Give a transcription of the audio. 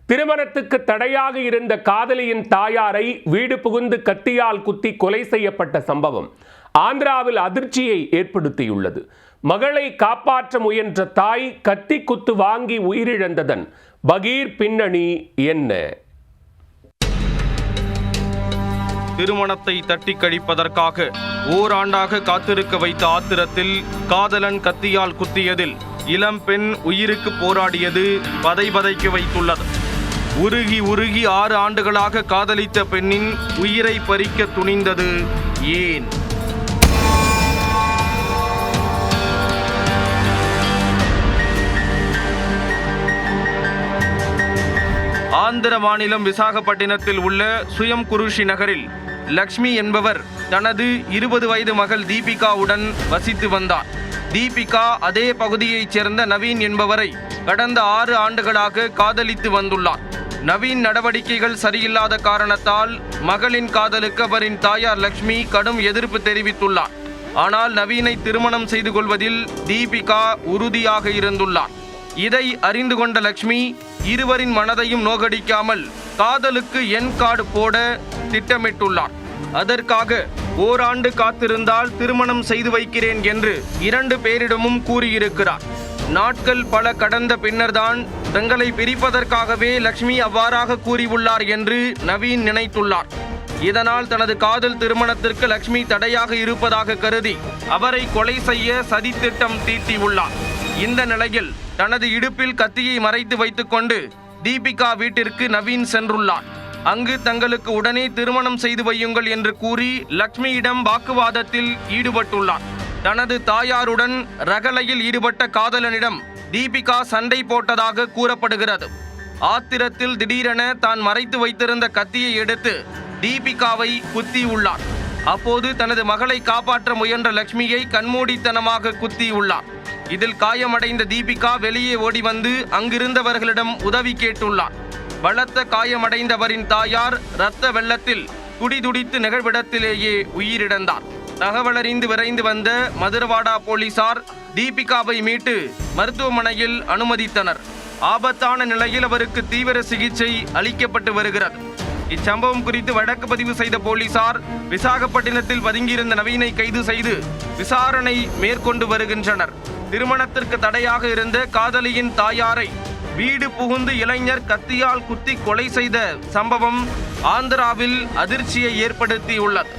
திருமணத்துக்கு தடையாக இருந்த காதலியின் தாயாரை வீடு புகுந்து கத்தியால் குத்தி கொலை செய்யப்பட்ட சம்பவம் ஆந்திராவில் அதிர்ச்சியை ஏற்படுத்தியுள்ளது. மகளை காப்பாற்ற முயன்ற தாய் கத்தி குத்து வாங்கி உயிரிழந்ததன் பகீர் பின்னணி என்ன? திருமணத்தை தட்டி கழிப்பதற்காக ஓராண்டாக காத்திருக்க வைத்த ஆத்திரத்தில் காதலன் கத்தியால் குத்தியதில் இளம் பெண் உயிருக்கு போராடியது பதைபதைக்க வைத்துள்ளது. உருகி 6 ஆண்டுகளாக காதலித்த பெண்ணின் உயிரை பறிக்க துணிந்தது ஏன்? ஆந்திர மாநிலம் விசாகப்பட்டினத்தில் உள்ள சுயம் குருஷி நகரில் லக்ஷ்மி என்பவர் தனது 20 வயது மகள் தீபிகாவுடன் வசித்து வந்தார். தீபிகா அதே பகுதியைச் சேர்ந்த நவீன் என்பவரை கடந்த 6 ஆண்டுகளாக காதலித்து வந்துள்ளார். நவீன் நடவடிக்கைகள் சரியில்லாத காரணத்தால் மகளின் காதலுக்கு அவரின் தாயார் லக்ஷ்மி கடும் எதிர்ப்பு தெரிவித்துள்ளார். ஆனால் நவீனை திருமணம் செய்து கொள்வதில் தீபிகா உறுதியாக இருந்துள்ளார். இதை அறிந்து கொண்ட லக்ஷ்மி இருவரின் மனதையும் நோகடிக்காமல் காதலுக்கு என் கார்டு போட திட்டமிட்டுள்ளார். அதற்காக ஓராண்டு காத்திருந்தால் திருமணம் செய்து வைக்கிறேன் என்று 2 பேரிடமும் கூறியிருக்கிறார். நாட்கள் பல கடந்த பின்னர்தான் தங்களை பிரிப்பதற்காகவே லக்ஷ்மி அவ்வாறாக கூறியுள்ளார் என்று நவீன் நினைத்துள்ளார். இதனால் தனது காதல் திருமணத்திற்கு லக்ஷ்மி தடையாக இருப்பதாக கருதி அவரை கொலை செய்ய சதித்திட்டம் தீட்டியுள்ளார். இந்த நிலையில் தனது இடுப்பில் கத்தியை மறைத்து வைத்துக்கொண்டு தீபிகா வீட்டிற்கு நவீன் சென்றுள்ளார். அங்கு தங்களுக்கு உடனே திருமணம் செய்து வையுங்கள் என்று கூறி லக்ஷ்மியிடம் வாக்குவாதத்தில் ஈடுபட்டுள்ளார். தனது தாயாருடன் ரகளையில் ஈடுபட்ட காதலனிடம் தீபிகா சண்டை போட்டதாக கூறப்படுகிறது. ஆத்திரத்தில் திடீரென தான் மறைத்து வைத்திருந்த கத்தியை எடுத்து தீபிகாவை குத்தியுள்ளார். அப்போது தனது மகளை காப்பாற்ற முயன்ற லக்ஷ்மியை கண்மூடித்தனமாக குத்தியுள்ளார். இதில் காயமடைந்த தீபிகா வெளியே ஓடி வந்து அங்கிருந்தவர்களிடம் உதவி கேட்டுள்ளார். பலத்த காயமடைந்தவரின் தாயார் இரத்த வெள்ளத்தில் துடிதுடித்து நிகழ்விடத்திலேயே உயிரிழந்தார். தகவலறிந்து விரைந்து வந்த மதுரவாடா போலீசார் தீபிகாவை மீட்டு மருத்துவமனையில் அனுமதித்தனர். ஆபத்தான நிலையில் அவருக்கு தீவிர சிகிச்சை அளிக்கப்பட்டு வருகிறது. இச்சம்பவம் குறித்து வழக்கு பதிவு செய்த போலீசார் விசாகப்பட்டினத்தில் பதுங்கியிருந்த நவீனை கைது செய்து விசாரணை மேற்கொண்டு வருகின்றனர். திருமணத்திற்கு தடையாக இருந்த காதலியின் தாயாரை வீடு புகுந்து இளைஞர் கத்தியால் குத்தி கொலை செய்த சம்பவம் ஆந்திராவில் அதிர்ச்சியை ஏற்படுத்தியுள்ளது.